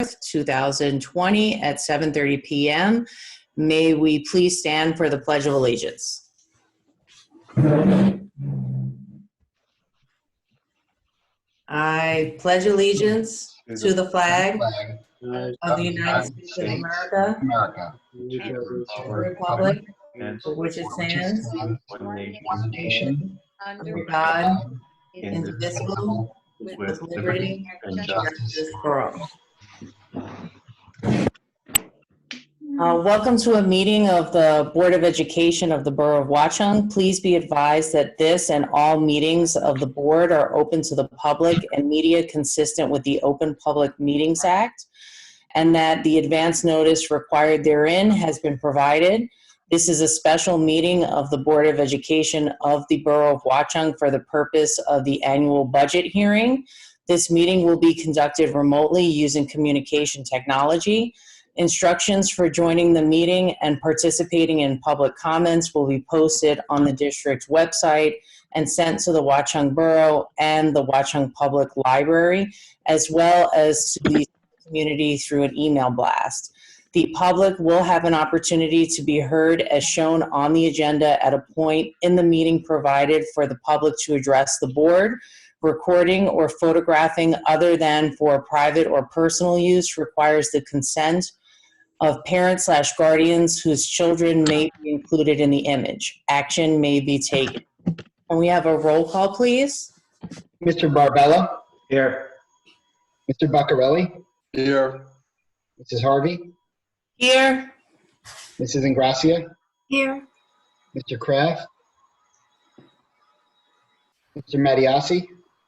2020 at 7:30 p.m. May we please stand for the Pledge of Allegiance. I pledge allegiance to the flag of the United States of America, and the Republic for which it stands, one nation, under God, indivisible, with liberty and justice for all. Welcome to a meeting of the Board of Education of the Borough of Watchung. Please be advised that this and all meetings of the board are open to the public and media consistent with the Open Public Meetings Act, and that the advance notice required therein has been provided. This is a special meeting of the Board of Education of the Borough of Watchung for the purpose of the annual budget hearing. This meeting will be conducted remotely using communication technology. Instructions for joining the meeting and participating in public comments will be posted on the district's website and sent to the Watchung Borough and the Watchung Public Library, as well as to the community through an email blast. The public will have an opportunity to be heard as shown on the agenda at a point in the meeting provided for the public to address the board. Recording or photographing other than for private or personal use requires the consent of parents/guardians whose children may be included in the image. Action may be taken. Can we have a roll call, please? Mr. Barbella? Here. Mr. Baccarelli? Here. Mrs. Harvey? Here. Mrs. Ingracia? Here. Mr. Kraft? Mr. Mattiasi?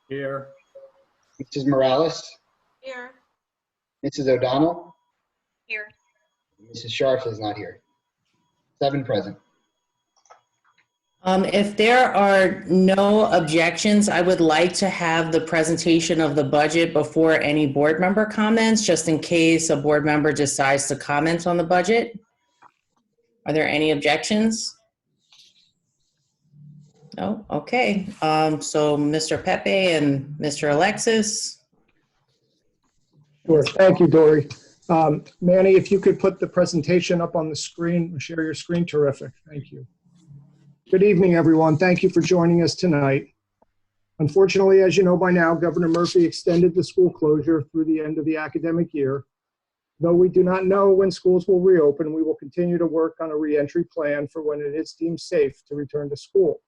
Here. Mrs. Morales? Here. Mrs. O'Donnell? Here. Mrs. Sharf is not here. 7 present. If there are no objections, I would like to have the presentation of the budget before any board member comments, just in case a board member decides to comment on the budget. Are there any objections? No? Okay. So Mr. Pepe and Mr. Alexis. Sure. Thank you, Dory. Manny, if you could put the presentation up on the screen, share your screen, terrific. Thank you. Good evening, everyone. Thank you for joining us tonight. Unfortunately, as you know by now, Governor Murphy extended the school closure through the end of the academic year. Though we do not know when schools will reopen, we will continue to work on a reentry plan for when it is deemed safe to return to school.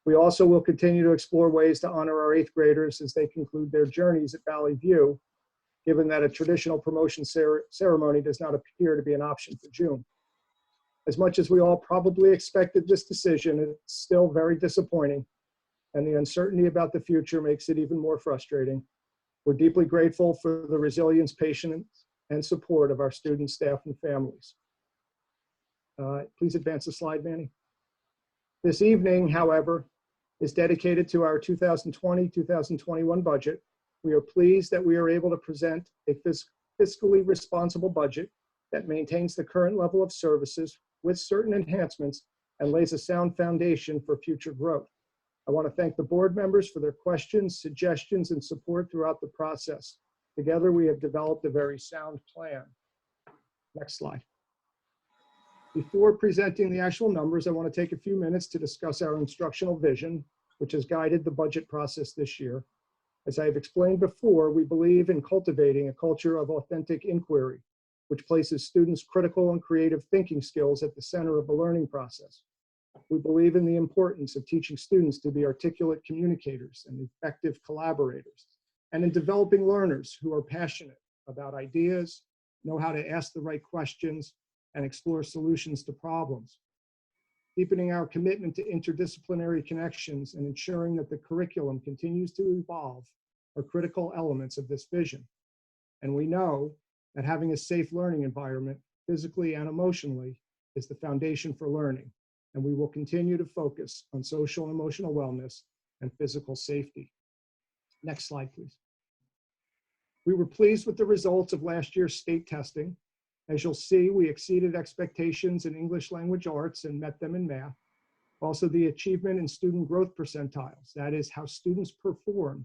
We also will continue to explore ways to honor our 8th graders as they conclude their journeys at Valley View, given that a traditional promotion ceremony does not appear to be an option for June. As much as we all probably expected this decision, it's still very disappointing, and the uncertainty about the future makes it even more frustrating. We're deeply grateful for the resilience, patience, and support of our students, staff, and families. Please advance the slide, Manny. This evening, however, is dedicated to our 2020-2021 budget. We are pleased that we are able to present a fiscally responsible budget that maintains the current level of services with certain enhancements and lays a sound foundation for future growth. I want to thank the board members for their questions, suggestions, and support throughout the process. Together, we have developed a very sound plan. Next slide. Before presenting the actual numbers, I want to take a few minutes to discuss our instructional vision, which has guided the budget process this year. As I have explained before, we believe in cultivating a culture of authentic inquiry, which places students' critical and creative thinking skills at the center of the learning process. We believe in the importance of teaching students to be articulate communicators and effective collaborators, and in developing learners who are passionate about ideas, know how to ask the right questions, and explore solutions to problems. Deepening our commitment to interdisciplinary connections and ensuring that the curriculum continues to evolve are critical elements of this vision. And we know that having a safe learning environment, physically and emotionally, is the foundation for learning, and we will continue to focus on social and emotional wellness and physical safety. Next slide, please. We were pleased with the results of last year's state testing. As you'll see, we exceeded expectations in English language arts and met them in math. Also, the achievement in student growth percentiles, that is how students performed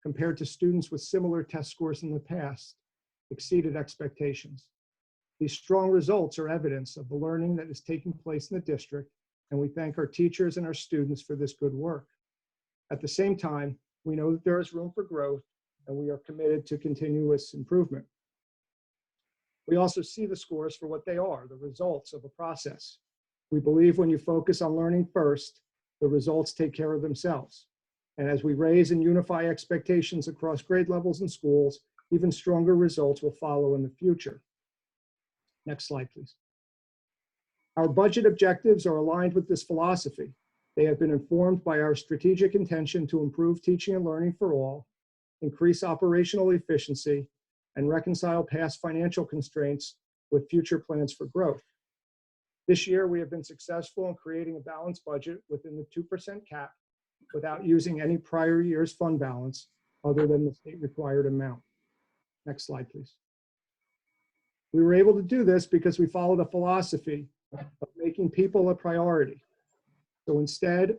compared to students with similar test scores in the past, exceeded expectations. These strong results are evidence of the learning that is taking place in the district, and we thank our teachers and our students for this good work. At the same time, we know that there is room for growth, and we are committed to continuous improvement. We also see the scores for what they are, the results of a process. We believe when you focus on learning first, the results take care of themselves. And as we raise and unify expectations across grade levels and schools, even stronger results will follow in the future. Next slide, please. Our budget objectives are aligned with this philosophy. They have been informed by our strategic intention to improve teaching and learning for all, increase operational efficiency, and reconcile past financial constraints with future plans for growth. This year, we have been successful in creating a balanced budget within the 2% cap without using any prior year's fund balance other than the state required amount. Next slide, please. We were able to do this because we followed a philosophy of making people a priority. So instead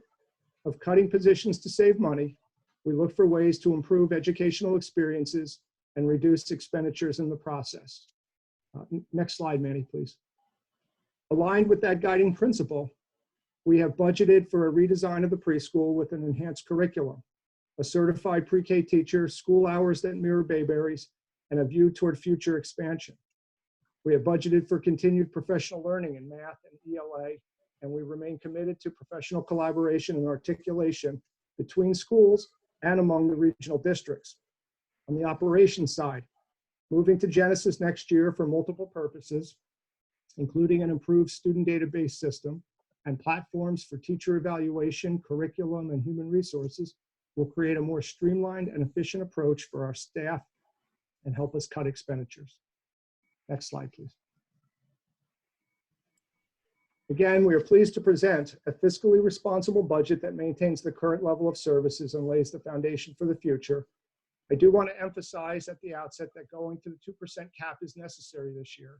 of cutting positions to save money, we look for ways to improve educational experiences and reduce expenditures in the process. Next slide, Manny, please. Aligned with that guiding principle, we have budgeted for a redesign of the preschool with an enhanced curriculum, a certified pre-K teacher, school hours that mirror Bayberry's, and a view toward future expansion. We have budgeted for continued professional learning in math and ELA, and we remain committed to professional collaboration and articulation between schools and among the regional districts. On the operations side, moving to Genesis next year for multiple purposes, including an improved student database system and platforms for teacher evaluation, curriculum, and human resources, will create a more streamlined and efficient approach for our staff and help us cut expenditures. Next slide, please. Again, we are pleased to present a fiscally responsible budget that maintains the current level of services and lays the foundation for the future. I do want to emphasize at the outset that going to the 2% cap is necessary this year.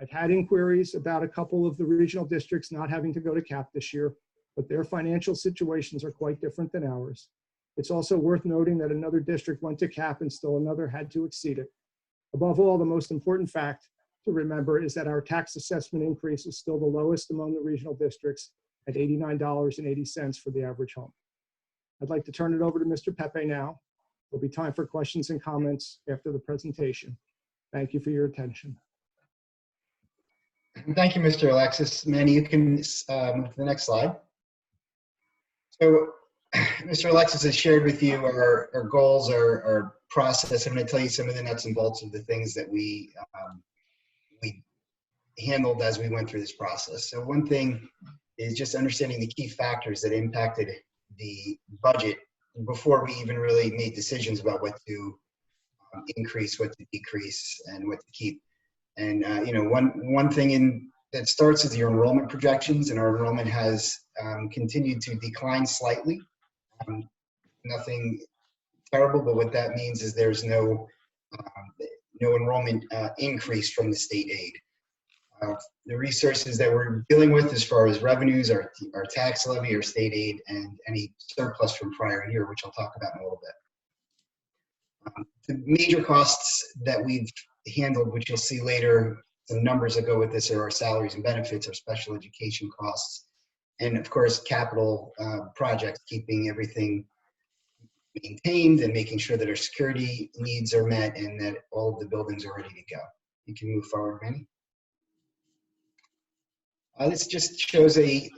I've had inquiries about a couple of the regional districts not having to go to cap this year, but their financial situations are quite different than ours. It's also worth noting that another district went to cap and still another had to exceed it. Above all, the most important fact to remember is that our tax assessment increase is still the lowest among the regional districts at $89.80 for the average home. I'd like to turn it over to Mr. Pepe now. There'll be time for questions and comments after the presentation. Thank you for your attention. Thank you, Mr. Alexis. Manny, you can move to the next slide. So, Mr. Alexis has shared with you our goals, our process. I'm going to tell you some of the nuts and bolts of the things that we handled as we went through this process. So one thing is just understanding the key factors that impacted the budget before we even really made decisions about what to increase, what to decrease, and what to keep. And you know, one thing that starts is your enrollment projections, and our enrollment has continued to decline slightly. Nothing terrible, but what that means is there's no enrollment increase from the state aid. The resources that we're dealing with as far as revenues are tax levy or state aid and any surplus from prior year, which I'll talk about in a little bit. The major costs that we've handled, which you'll see later, the numbers that go with this are our salaries and benefits, our special education costs, and of course, capital projects, keeping everything maintained and making sure that our security needs are met and that all of the buildings are ready to go. You can move forward, Manny. This just shows a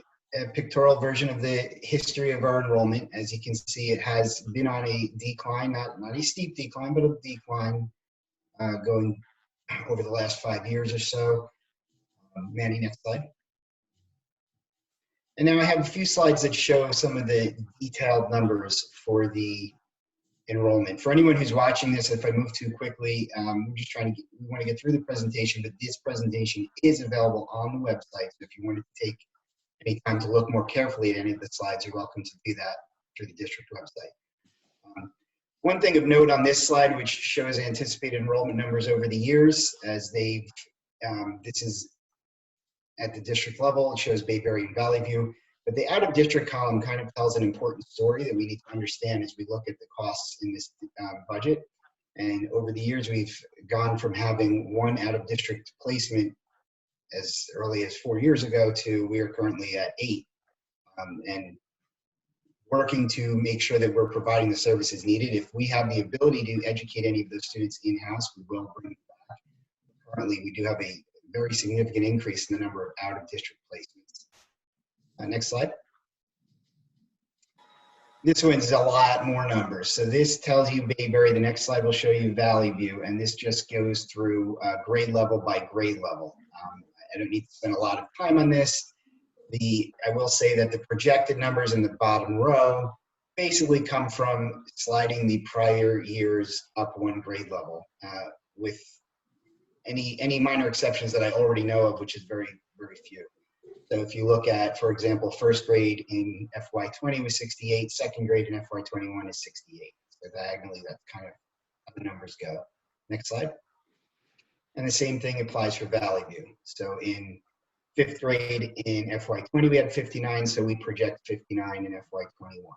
pictorial version of the history of our enrollment. As you can see, it has been on a decline, not a steep decline, but a decline going over the last 5 years or so. Manny, next slide. And now I have a few slides that show some of the detailed numbers for the enrollment. For anyone who's watching this, if I move too quickly, we're just we want to get through the presentation, but this presentation is available on the website. So if you wanted to take any time to look more carefully at any of the slides, you're welcome to do that through the district website. One thing of note on this slide, which shows anticipated enrollment numbers over the years, as they've, this is at the district level, it shows Bayberry and Valley View, but the out-of-district column kind of tells an important story that we need to understand as we look at the costs in this budget. And over the years, we've gone from having one out-of-district placement as early as 4 years ago to we are currently at 8. And working to make sure that we're providing the services needed. If we have the ability to educate any of those students in-house, we will bring them back. Currently, we do have a very significant increase in the number of out-of-district placements. Next slide. This one's a lot more numbers. So this tells you Bayberry. The next slide will show you Valley View, and this just goes through grade level by grade level. I don't need to spend a lot of time on this. I will say that the projected numbers in the bottom row basically come from sliding the prior years up one grade level, with any minor exceptions that I already know of, which is very, very few. So if you look at, for example, first grade in FY20 was 68, second grade in FY21 is 68. So diagonally, that's kind of how the numbers go. Next slide. And the same thing applies for Valley View. So in fifth grade in FY20, we had 59, so we project 59 in FY21.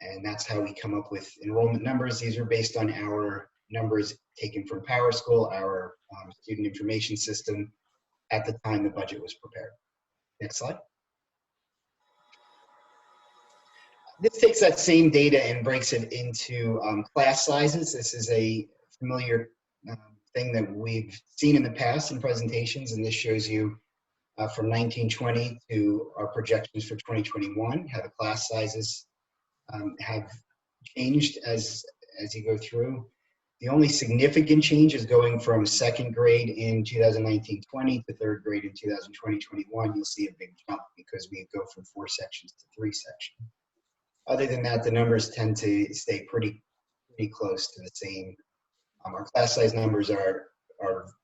And that's how we come up with enrollment numbers. These are based on our numbers taken from Power School, our student information system, at the time the budget was prepared. Next slide. This takes that same data and breaks it into class sizes. This is a familiar thing that we've seen in the past in presentations, and this shows you from 1920 to our projections for 2021, how the class sizes have changed as you go through. The only significant change is going from second grade in 2019-20 to third grade in 2020-21. You'll see a big jump because we go from 4 sections to 3 sections. Other than that, the numbers tend to stay pretty close to the same. Our class size numbers are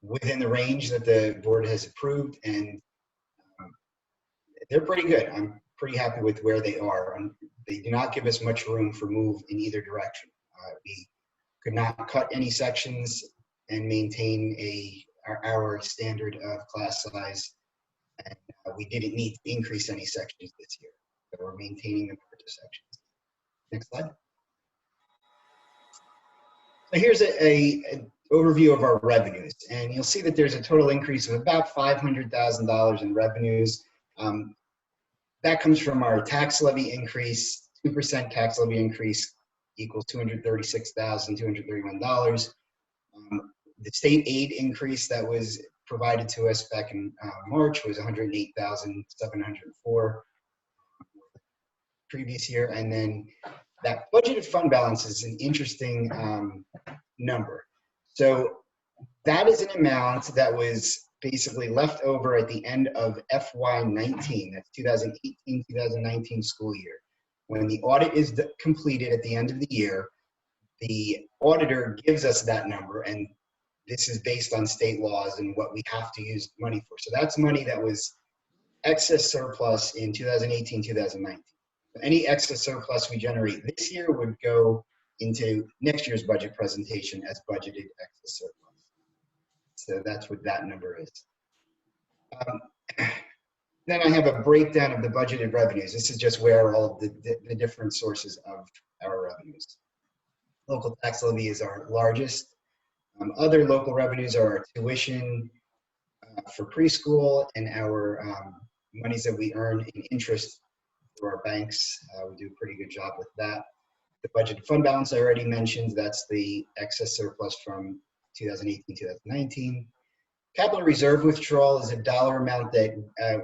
within the range that the board has approved, and they're pretty good. I'm pretty happy with where they are. They do not give us much room for move in either direction. We could not cut any sections and maintain our standard of class size, and we didn't need to increase any sections this year. So we're maintaining the number of sections. Next slide. So here's an overview of our revenues, and you'll see that there's a total increase of about $500,000 in revenues. That comes from our tax levy increase. 2% tax levy increase equals $236,231. The state aid increase that was provided to us back in March was $108,704 previous year. And then that budgeted fund balance is an interesting number. So that is an amount that was basically left over at the end of FY19, that's 2018-2019 school year. When the audit is completed at the end of the year, the auditor gives us that number, and this is based on state laws and what we have to use money for. So that's money that was excess surplus in 2018-2019. Any excess surplus we generate this year would go into next year's budget presentation as budgeted excess surplus. So that's what that number is. Then I have a breakdown of the budgeted revenues. This is just where all the different sources of our revenues. Local tax levy is our largest. Other local revenues are our tuition for preschool and our monies that we earn in interest through our banks. We do a pretty good job with that. The budgeted fund balance I already mentioned, that's the excess surplus from 2018-2019. Capital reserve withdrawal is a dollar amount that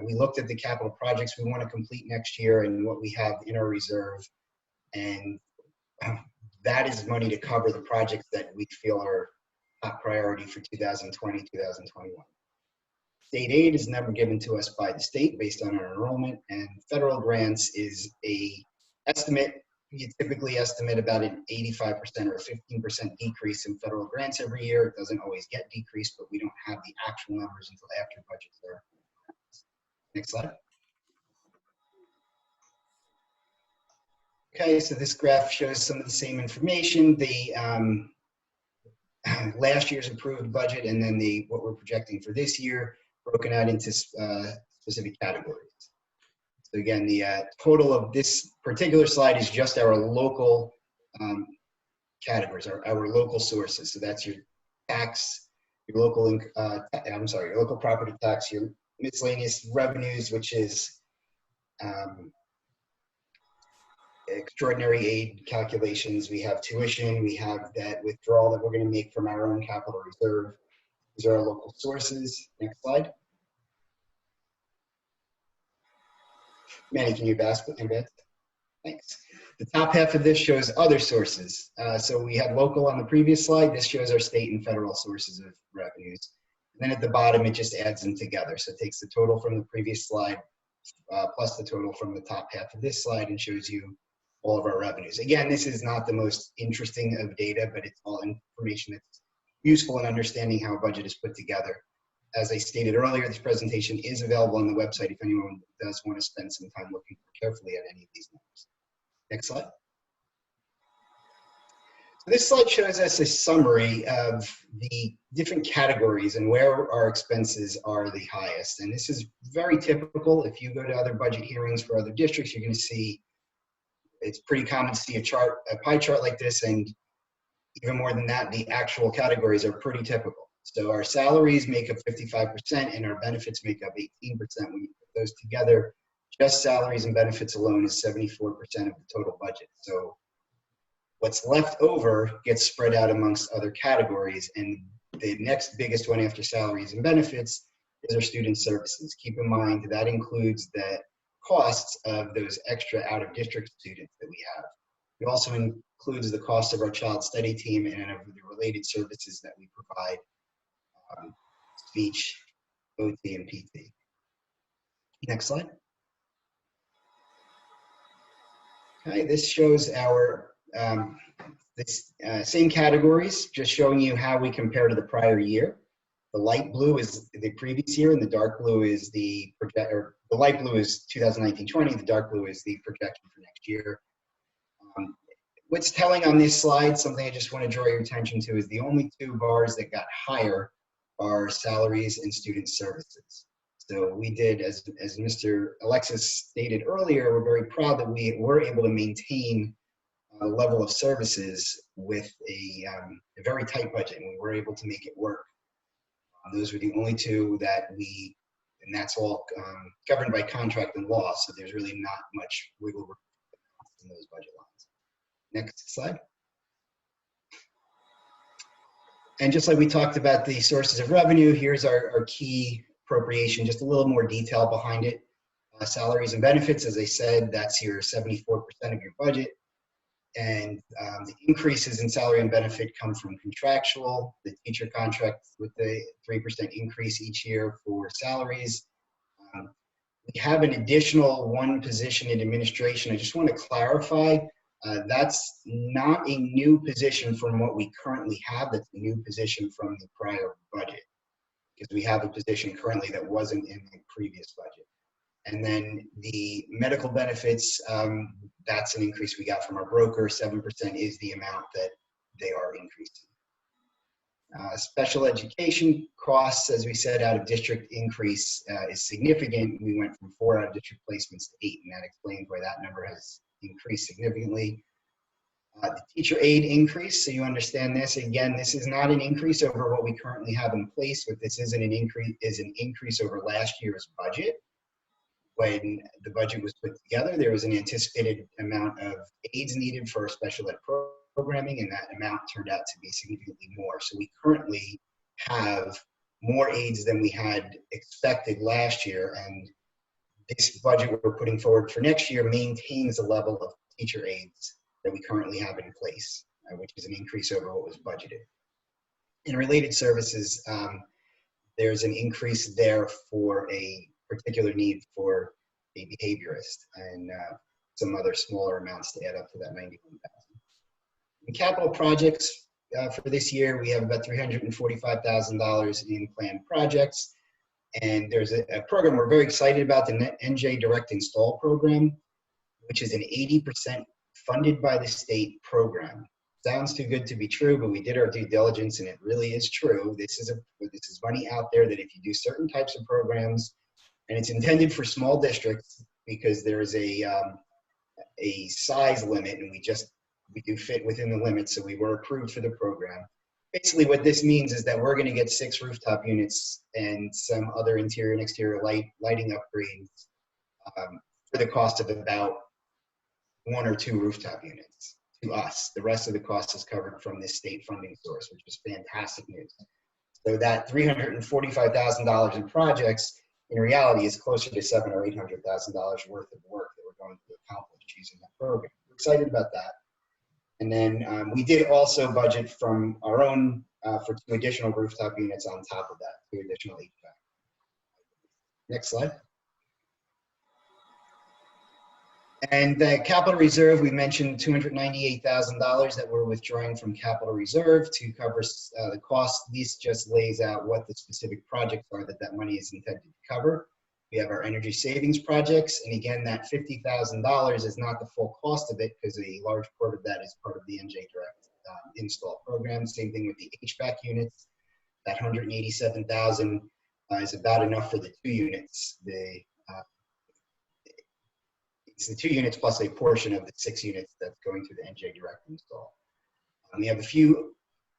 we looked at the capital projects we want to complete next year and what we have in our reserve. And that is money to cover the projects that we feel are top priority for 2020, 2021. State aid is never given to us by the state based on our enrollment, and federal grants is a estimate. You typically estimate about an 85% or a 15% decrease in federal grants every year. It doesn't always get decreased, but we don't have the actual numbers until after budgets are. Next slide. Okay, so this graph shows some of the same information. The last year's approved budget and then what we're projecting for this year, broken out into specific categories. So again, the total of this particular slide is just our local categories, our local sources. So that's your tax, your local, your local property tax, your miscellaneous revenues, which is extraordinary aid calculations. We have tuition, we have that withdrawal that we're going to make from our own capital reserve. These are our local sources. Next slide. Manny, can you advance? Thanks. The top half of this shows other sources. So we had local on the previous slide. This shows our state and federal sources of revenues. And then at the bottom, it just adds them together. So it takes the total from the previous slide plus the total from the top half of this slide and shows you all of our revenues. Again, this is not the most interesting of data, but it's all information that's useful in understanding how a budget is put together. As I stated earlier, this presentation is available on the website if anyone does want to spend some time looking carefully at any of these numbers. Next slide. So this slide shows us a summary of the different categories and where our expenses are the highest. And this is very typical. If you go to other budget hearings for other districts, you're going to see it's pretty common to see a pie chart like this, and even more than that, the actual categories are pretty typical. So our salaries make up 55% and our benefits make up 18%. When you put those together, just salaries and benefits alone is 74% of the total budget. So what's left over gets spread out amongst other categories, and the next biggest one after salaries and benefits is our student services. Keep in mind that includes the costs of those extra out-of-district students that we have. It also includes the cost of our child study team and of the related services that we provide, speech, OT, and PT. Next slide. Okay, this shows our same categories, just showing you how we compare to the prior year. The light blue is the previous year, and the dark blue is the light blue is 2019-20. The dark blue is the projection for next year. What's telling on this slide, something I just want to draw your attention to, is the only two bars that got higher are salaries and student services. So we did, as Mr. Alexis stated earlier, we're very proud that we were able to maintain a level of services with a very tight budget, and we were able to make it work. Those were the only two that and that's all governed by contract and law, so there's really not much wiggle room in those budget lines. Next slide. And just like we talked about the sources of revenue, here's our key appropriation, just a little more detail behind it. Salaries and benefits, as I said, that's your 74% of your budget. And the increases in salary and benefit come from contractual, the teacher contract with the 3% increase each year for salaries. We have an additional one position in administration. I just want to clarify, that's not a new position from what we currently have. That's a new position from the prior budget, because we have a position currently that wasn't in the previous budget. And then the medical benefits, that's an increase we got from our broker. 7% is the amount that they are increasing. Special education costs, as we said, out of district increase is significant. We went from 4 out of district placements to 8, and that explains why that number has increased significantly. The teacher aid increase, so you understand this. Again, this is not an increase over what we currently have in place. What this isn't an increase is an increase over last year's budget. When the budget was put together, there was an anticipated amount of aids needed for special ed programming, and that amount turned out to be significantly more. So we currently have more aids than we had expected last year, and this budget we're putting forward for next year maintains the level of teacher aids that we currently have in place, which is an increase over what was budgeted. In related services, there's an increase there for a particular need for a behaviorist, and some other smaller amounts to add up to that 91,000. In capital projects for this year, we have about $345,000 in planned projects, and there's a program we're very excited about, the NJ Direct Install program, which is an 80% funded by the state program. Sounds too good to be true, but we did our due diligence, and it really is true. This is money out there that if you do certain types of programs, and it's intended for small districts because there is a size limit, and we just we do fit within the limits, so we were approved for the program. Basically, what this means is that we're going to get 6 rooftop units and some other interior and exterior lighting upgrades for the cost of about 1 or 2 rooftop units to us. The rest of the cost is covered from this state funding source, which is fantastic news. So that $345,000 in projects, in reality, is closer to $700,000 or $800,000 worth of work that we're going to accomplish using that program. We're excited about that. And then we did also budget from our own for 2 additional rooftop units on top of that, 2 additional HVAC. Next slide. And the capital reserve, we mentioned $298,000 that we're withdrawing from capital reserve to cover the cost. This just lays out what the specific projects are that money is intended to cover. We have our energy savings projects. And again, that $50,000 is not the full cost of it because a large part of that is part of the NJ Direct install program. Same thing with the HVAC units. That $187,000 is about enough for the 2 units. It's the 2 units plus a portion of the 6 units that's going through the NJ Direct install. We have a few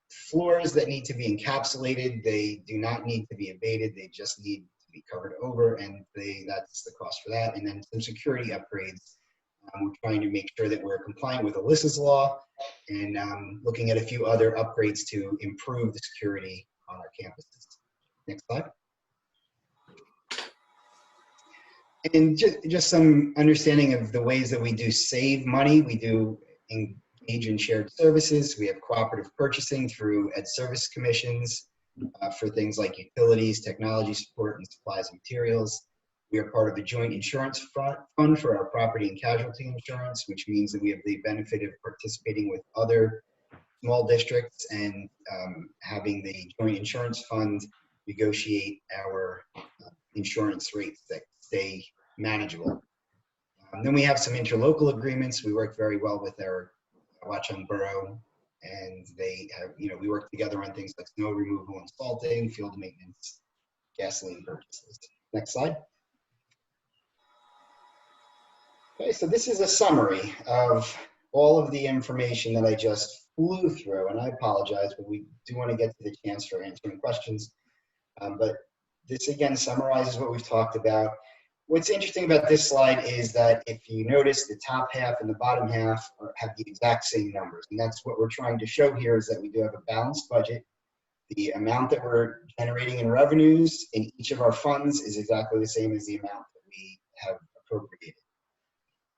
floors that need to be encapsulated. They do not need to be abated. They just need to be covered over, and that's the cost for that. And then some security upgrades. We're trying to make sure that we're compliant with Alyssa's law and looking at a few other upgrades to improve the security on our campuses. Next slide. And just some understanding of the ways that we do save money. We do engage in shared services. We have cooperative purchasing through ed service commissions for things like utilities, technology support, and supplies and materials. We are part of a joint insurance fund for our property and casualty insurance, which means that we have the benefit of participating with other small districts and having the joint insurance fund negotiate our insurance rates that stay manageable. Then we have some interlocal agreements. We work very well with our Watchung Borough, and they have, we work together on things like snow removal and salting, field maintenance, gasoline purchases. Next slide. Okay, so this is a summary of all of the information that I just flew through, and I apologize, but we do want to get to the chance for answering questions. But this again summarizes what we've talked about. What's interesting about this slide is that if you notice, the top half and the bottom half have the exact same numbers. And that's what we're trying to show here, is that we do have a balanced budget. The amount that we're generating in revenues in each of our funds is exactly the same as the amount that we have appropriated.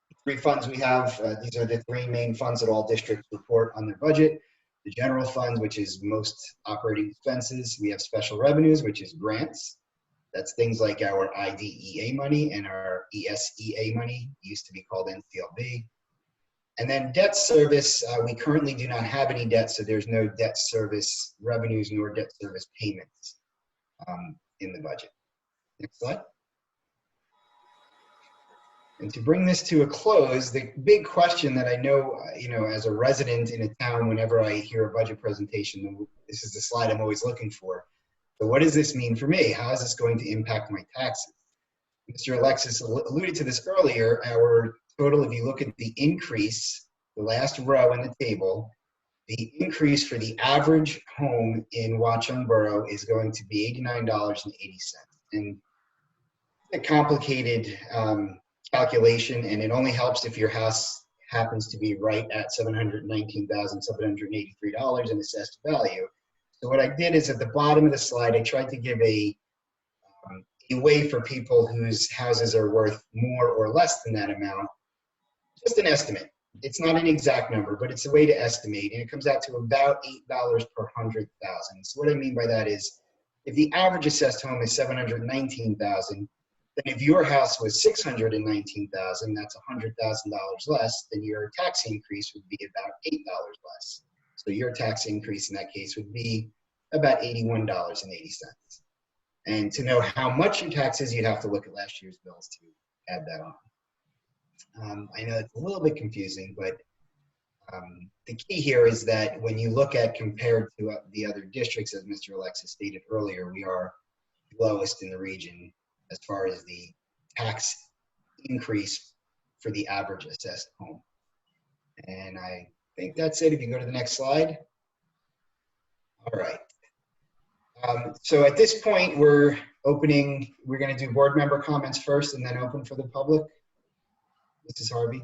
The 3 funds we have, these are the 3 main funds that all districts report on their budget. The general fund, which is most operating expenses. We have special revenues, which is grants. That's things like our IDEA money and our ESEA money, used to be called NCLB. And then debt service, we currently do not have any debt, so there's no debt service revenues nor debt service payments in the budget. Next slide. And to bring this to a close, the big question that I know, as a resident in a town, whenever I hear a budget presentation, this is the slide I'm always looking for. So what does this mean for me? How is this going to impact my taxes? Mr. Alexis alluded to this earlier. Our total, if you look at the increase, the last row in the table, the increase for the average home in Watchung Borough is going to be $89.80. And a complicated calculation, and it only helps if your house happens to be right at $719,783 in assessed value. So what I did is at the bottom of the slide, I tried to give a way for people whose houses are worth more or less than that amount, just an estimate. It's not an exact number, but it's a way to estimate, and it comes out to about $8 per 100,000. So what I mean by that is, if the average assessed home is $719,000, then if your house was $619,000, that's $100,000 less, then your tax increase would be about $8 less. So your tax increase in that case would be about $81.80. And to know how much your tax is, you'd have to look at last year's bills to add that on. I know it's a little bit confusing, but the key here is that when you look at compared to the other districts, as Mr. Alexis stated earlier, we are lowest in the region as far as the tax increase for the average assessed home. And I think that's it. If you go to the next slide. All right. So at this point, we're going to do board member comments first and then open for the public. Mrs. Harvey.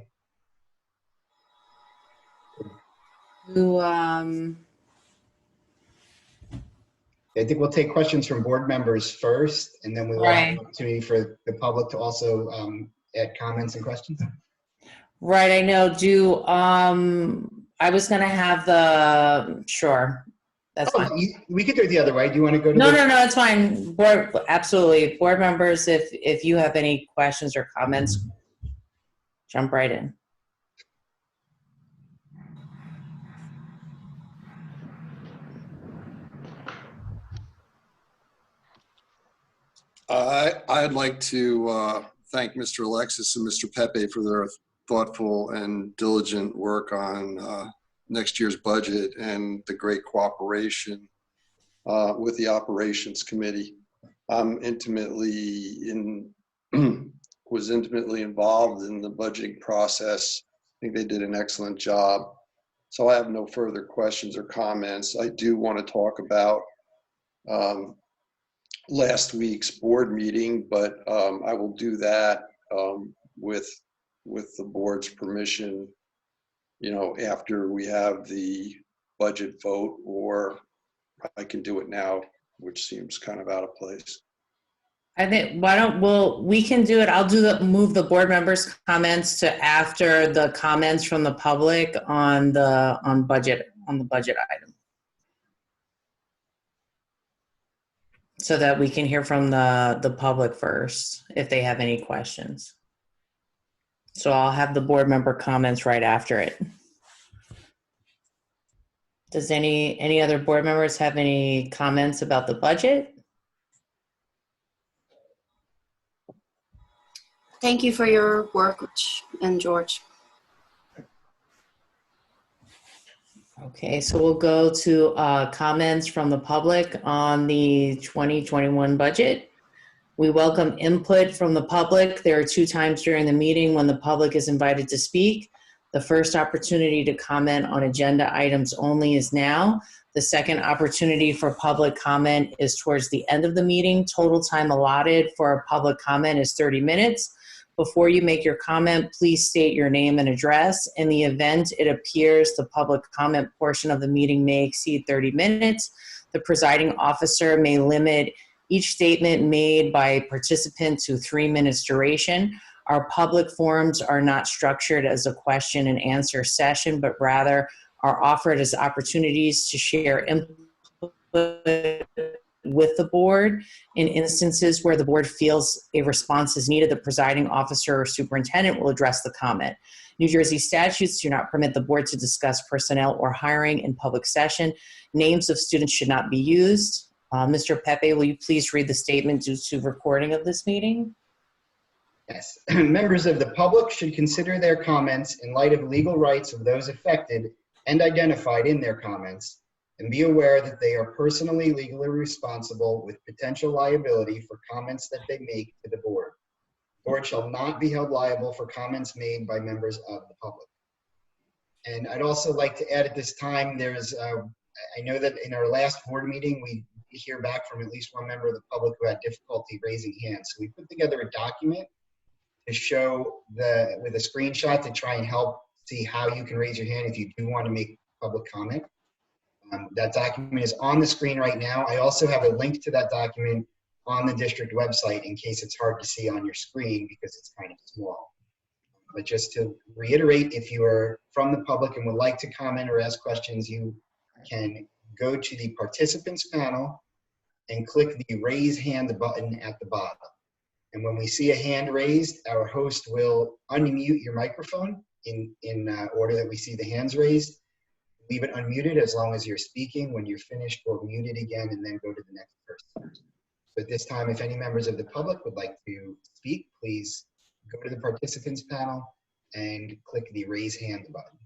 I think we'll take questions from board members first, and then we will have an opportunity for the public to also add comments and questions. Right, I know. I was gonna have sure, that's fine. We could do it the other way. Do you want to go to No, it's fine. Absolutely. Board members, if you have any questions or comments, jump right in. I'd like to thank Mr. Alexis and Mr. Pepe for their thoughtful and diligent work on next year's budget and the great cooperation with the Operations Committee. I'm was intimately involved in the budgeting process. I think they did an excellent job. So I have no further questions or comments. I do want to talk about last week's board meeting, but I will do that with the board's permission, after we have the budget vote, or I can do it now, which seems kind of out of place. I think, we can do it. I'll move the board members' comments to after the comments from the public on the budget item, so that we can hear from the public first if they have any questions. So I'll have the board member comments right after it. Does any other board members have any comments about the budget? Thank you for your work, Rich and George. Okay, so we'll go to comments from the public on the 2021 budget. We welcome input from the public. There are 2 times during the meeting when the public is invited to speak. The first opportunity to comment on agenda items only is now. The second opportunity for public comment is towards the end of the meeting. Total time allotted for a public comment is 30 minutes. Before you make your comment, please state your name and address. In the event it appears the public comment portion of the meeting may exceed 30 minutes, the presiding officer may limit each statement made by participant to 3 minutes duration. Our public forums are not structured as a question and answer session, but rather are offered as opportunities to share input with the board. In instances where the board feels a response is needed, the presiding officer or superintendent will address the comment. New Jersey statutes do not permit the board to discuss personnel or hiring in public session. Names of students should not be used. Mr. Pepe, will you please read the statement due to recording of this meeting? Yes. Members of the public should consider their comments in light of legal rights of those affected and identified in their comments, and be aware that they are personally legally responsible with potential liability for comments that they make to the board. The board shall not be held liable for comments made by members of the public. And I'd also like to add at this time, I know that in our last board meeting, we hear back from at least one member of the public who had difficulty raising hands. So we put together a document to show with a screenshot to try and help see how you can raise your hand if you do want to make public comment. That document is on the screen right now. I also have a link to that document on the district website in case it's hard to see on your screen because it's kind of small. But just to reiterate, if you are from the public and would like to comment or ask questions, you can go to the participants panel and click the raise hand button at the bottom. And when we see a hand raised, our host will unmute your microphone in order that we see the hands raised. Leave it unmuted as long as you're speaking. When you're finished, we'll mute it again and then go to the next person. So at this time, if any members of the public would like to speak, please go to the participants panel and click the raise hand button.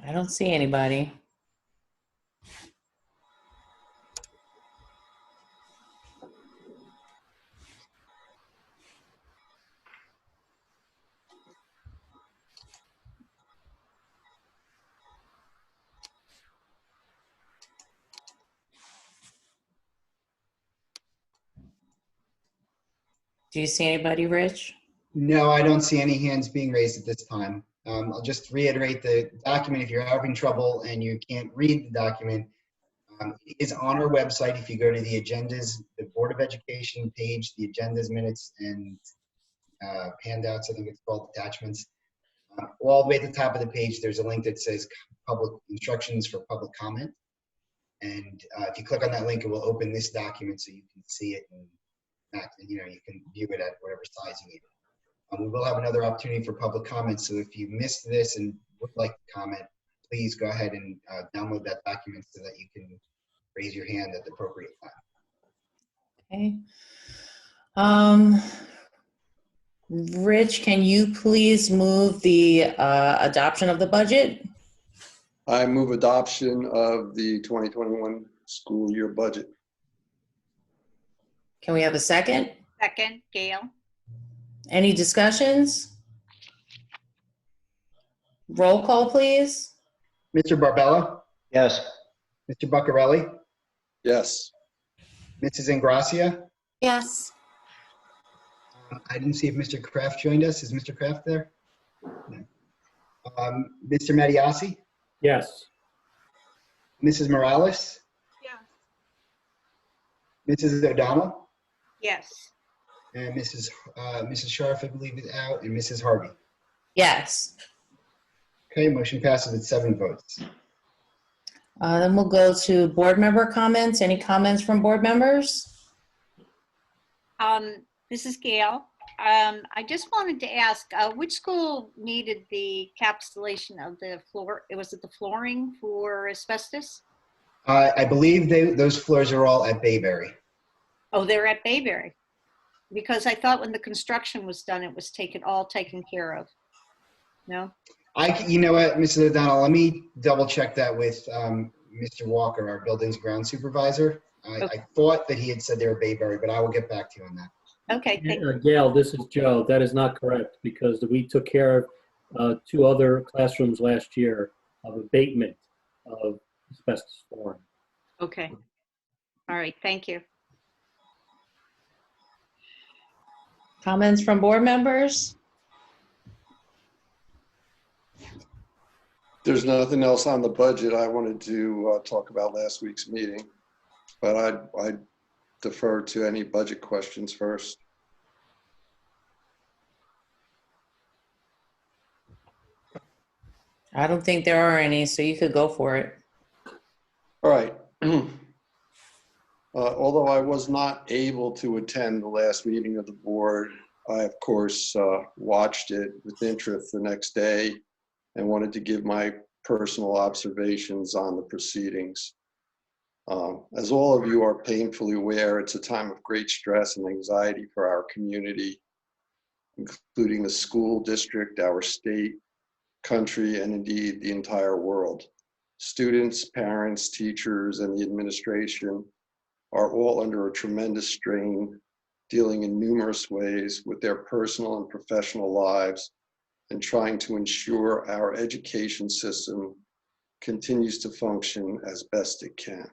I don't see anybody. Do you see anybody, Rich? No, I don't see any hands being raised at this time. I'll just reiterate the document. If you're having trouble and you can't read the document, it is on our website. If you go to the agendas, the Board of Education page, the agendas, minutes, and handouts, I think it's called attachments. All the way at the top of the page, there's a link that says public instructions for public comment. And if you click on that link, it will open this document so you can see it and you can view it at whatever size you need. We will have another opportunity for public comments. So if you missed this and would like to comment, please go ahead and download that document so that you can raise your hand at the appropriate time. Okay. Rich, can you please move the adoption of the budget? I move adoption of the 2021 school year budget. Can we have a second? Second, Gail. Any discussions? Roll call, please. Mr. Barbella, Yes. Mr. Buccarelli, Yes. Mrs. Ingracia. Yes. I didn't see if Mr. Kraft joined us. Is Mr. Kraft there? No. Mr. Mattiasi, Yes. Mrs. Morales, Yes. Mrs. O'Donnell, Yes. and Mrs. Scharf, I believe, is out, and Mrs. Harvey. Yes. Okay, motion passes with 7 votes. Then we'll go to board member comments. Any comments from board members? This is Gail. I just wanted to ask, which school needed the capsulation of the floor? Was it the flooring for asbestos? I believe those floors are all at Bayberry. Oh, they're at Bayberry. Because I thought when the construction was done, it was all taken care of. No? You know what, Mrs. O'Donnell, let me double check that with Mr. Walker, our buildings ground supervisor. I thought that he had said they were Bayberry, but I will get back to you on that. Okay, thank you. Gail, this is Joe. That is not correct because we took care of 2 other classrooms last year of abatement of asbestos flooring. Okay. All right, thank you. Comments from board members? There's nothing else on the budget. I wanted to talk about last week's meeting, but I'd defer to any budget questions first. I don't think there are any, so you could go for it. All right. Although I was not able to attend the last meeting of the board, I, of course, watched it with interest the next day and wanted to give my personal observations on the proceedings. As all of you are painfully aware, it's a time of great stress and anxiety for our community, including the school district, our state, country, and indeed the entire world. Students, parents, teachers, and the administration are all under a tremendous strain, dealing in numerous ways with their personal and professional lives and trying to ensure our education system continues to function as best it can.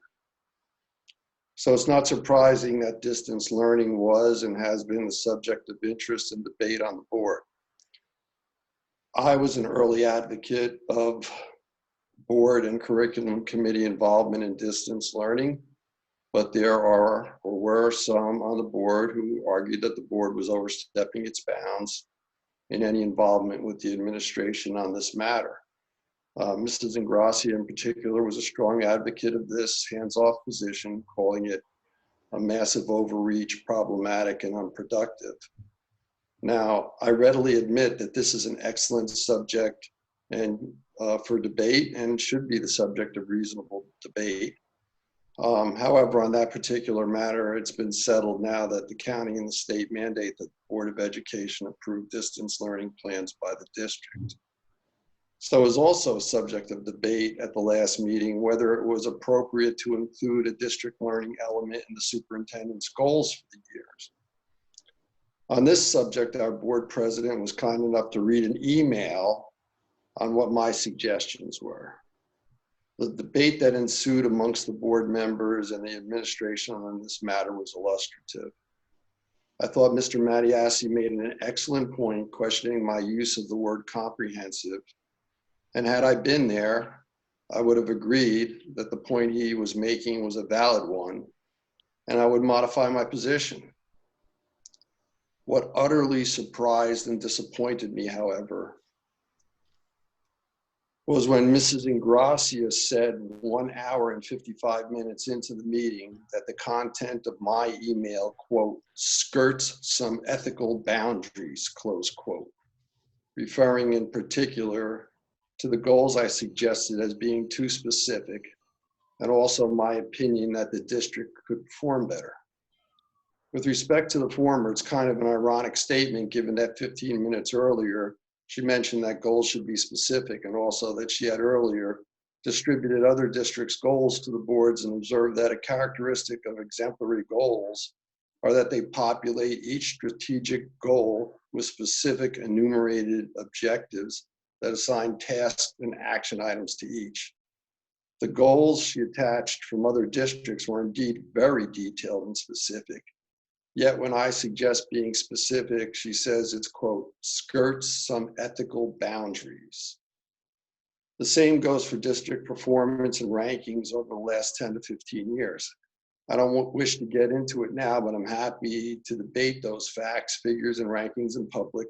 So it's not surprising that distance learning was and has been the subject of interest and debate on the board. I was an early advocate of board and curriculum committee involvement in distance learning, but there are or were some on the board who argued that the board was overstepping its bounds in any involvement with the administration on this matter. Mrs. Ingracia in particular was a strong advocate of this hands-off position, calling it a massive overreach, problematic, and unproductive. Now, I readily admit that this is an excellent subject and for debate and should be the subject of reasonable debate. However, on that particular matter, it's been settled now that the county and the state mandate that the Board of Education approve distance learning plans by the district. So it was also a subject of debate at the last meeting whether it was appropriate to include a district learning element in the superintendent's goals for the years. On this subject, our board president was kind enough to read an email on what my suggestions were. The debate that ensued amongst the board members and the administration on this matter was illustrative. I thought Mr. Mattiassi made an excellent point questioning my use of the word comprehensive. And had I been there, I would have agreed that the point he was making was a valid one, and I would modify my position. What utterly surprised and disappointed me, however, was when Mrs. Ingracia said 1 hour and 55 minutes into the meeting that the content of my email, quote, skirts some ethical boundaries, close quote, referring in particular to the goals I suggested as being too specific, and also my opinion that the district could perform better. With respect to the former, it's kind of an ironic statement given that 15 minutes earlier, she mentioned that goals should be specific, and also that she had earlier distributed other districts' goals to the boards and observed that a characteristic of exemplary goals are that they populate each strategic goal with specific enumerated objectives that assign tasks and action items to each. The goals she attached from other districts were indeed very detailed and specific. Yet when I suggest being specific, she says it's, quote, skirts some ethical boundaries. The same goes for district performance and rankings over the last 10 to 15 years. I don't wish to get into it now, but I'm happy to debate those facts, figures, and rankings in public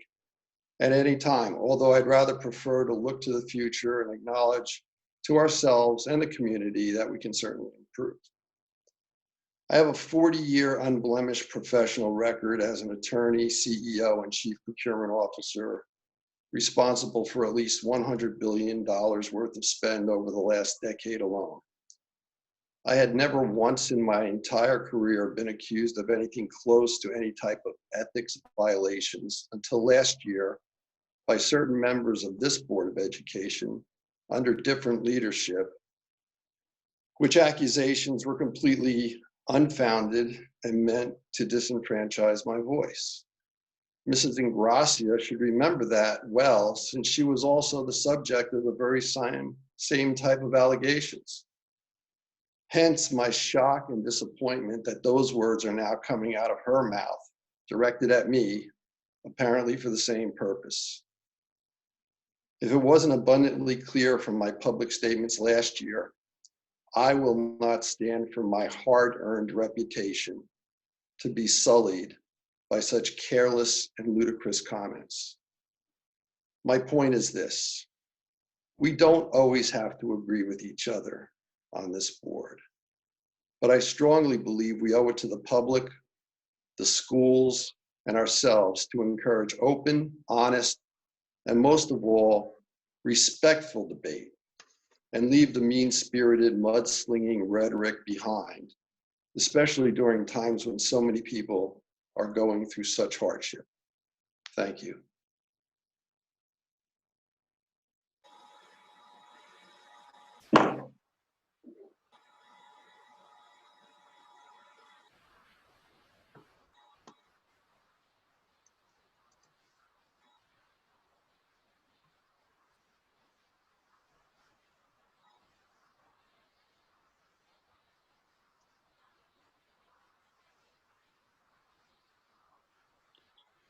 at any time, although I'd rather prefer to look to the future and acknowledge to ourselves and the community that we can certainly improve. I have a 40-year unblemished professional record as an attorney, CEO, and chief procurement officer, responsible for at least $100 billion worth of spend over the last decade alone. I had never once in my entire career been accused of anything close to any type of ethics violations until last year by certain members of this Board of Education under different leadership, which accusations were completely unfounded and meant to disenfranchise my voice. Mrs. Ingracia should remember that well, since she was also the subject of the very same type of allegations. Hence my shock and disappointment that those words are now coming out of her mouth, directed at me, apparently for the same purpose. If it wasn't abundantly clear from my public statements last year, I will not stand for my hard-earned reputation to be sullied by such careless and ludicrous comments. My point is this: we don't always have to agree with each other on this board, but I strongly believe we owe it to the public, the schools, and ourselves to encourage open, honest, and most of all, respectful debate, and leave the mean-spirited, mudslinging rhetoric behind, especially during times when so many people are going through such hardship. Thank you.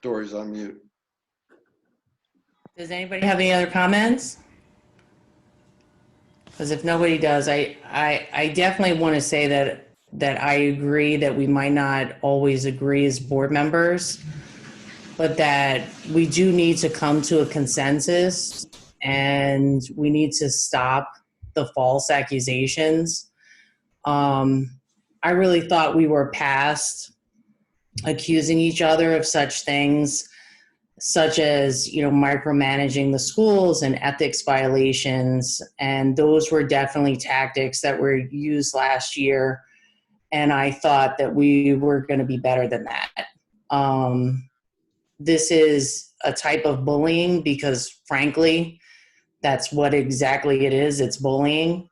Dory's on mute. Does anybody have any other comments? Because if nobody does, I definitely want to say that I agree that we might not always agree as board members, but that we do need to come to a consensus and we need to stop the false accusations. I really thought we were past accusing each other of such things, such as, micromanaging the schools and ethics violations. And those were definitely tactics that were used last year. And I thought that we were going to be better than that. This is a type of bullying because, frankly, That's what exactly it is. It's bullying,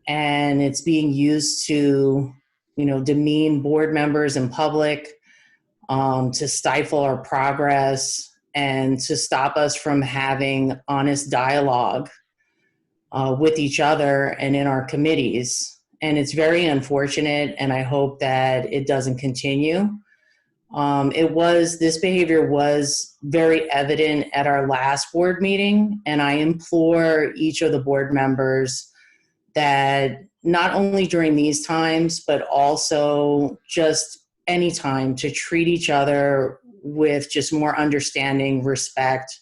and it's being used to, demean board members in public, to stifle our progress, and to stop us from having honest dialogue with each other and in our committees. And it's very unfortunate, and I hope that it doesn't continue. This behavior was very evident at our last board meeting, and I implore each of the board members that not only during these times, but also just any time, to treat each other with just more understanding, respect,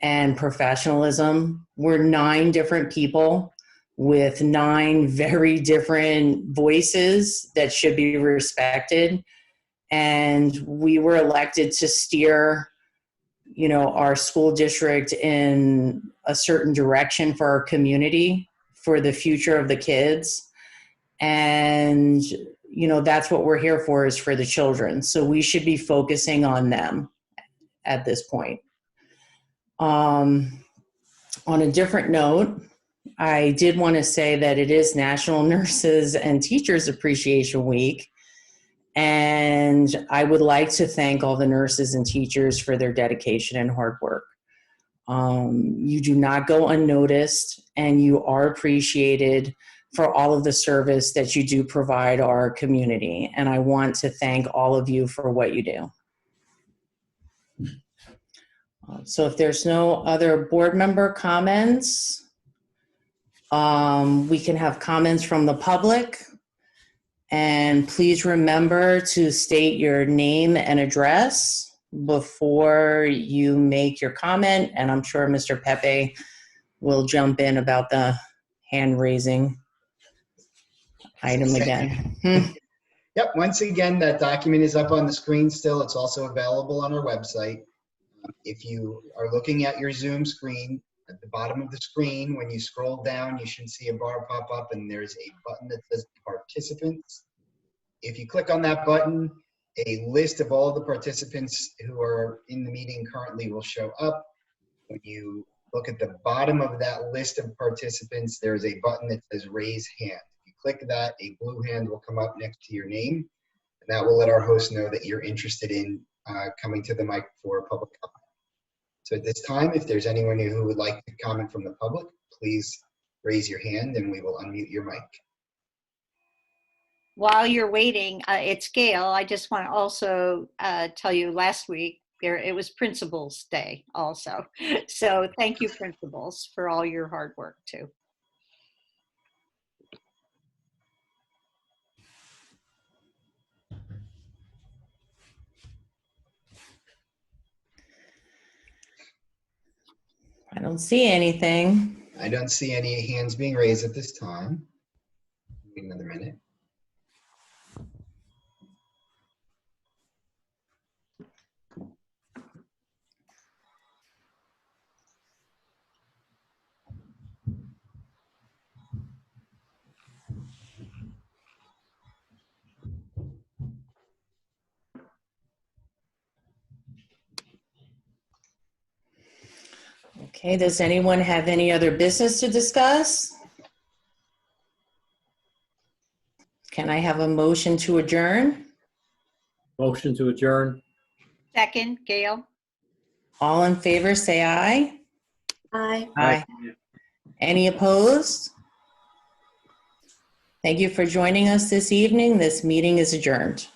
and professionalism. We're 9 different people with 9 very different voices that should be respected. And we were elected to steer, our school district in a certain direction for our community, for the future of the kids. And, that's what we're here for, is for the children. So we should be focusing on them at this point. On a different note, I did want to say that it is National Nurses and Teachers Appreciation Week. And I would like to thank all the nurses and teachers for their dedication and hard work. You do not go unnoticed, and you are appreciated for all of the service that you do provide our community. And I want to thank all of you for what you do. So if there's no other board member comments, we can have comments from the public. And please remember to state your name and address before you make your comment. And I'm sure Mr. Pepe will jump in about the hand raising item again. Yep, once again, that document is up on the screen still. It's also available on our website. If you are looking at your Zoom screen, at the bottom of the screen, when you scroll down, you should see a bar pop up, and there's a button that says Participants. If you click on that button, a list of all the participants who are in the meeting currently will show up. When you look at the bottom of that list of participants, there's a button that says Raise Hand. If you click that, a blue hand will come up next to your name, and that will let our host know that you're interested in coming to the mic for public comment. So at this time, if there's anyone who would like to comment from the public, please raise your hand and we will unmute your mic. While you're waiting, it's Gail. I just want to also tell you, last week it was Principals Day also. So thank you, principals, for all your hard work too. I don't see anything. I don't see any hands being raised at this time. Wait another minute. Okay, does anyone have any other business to discuss? Can I have a motion to adjourn? Motion to adjourn. Second, Gail. All in favor, say aye. Aye. Aye. Any opposed? Thank you for joining us this evening. This meeting is adjourned.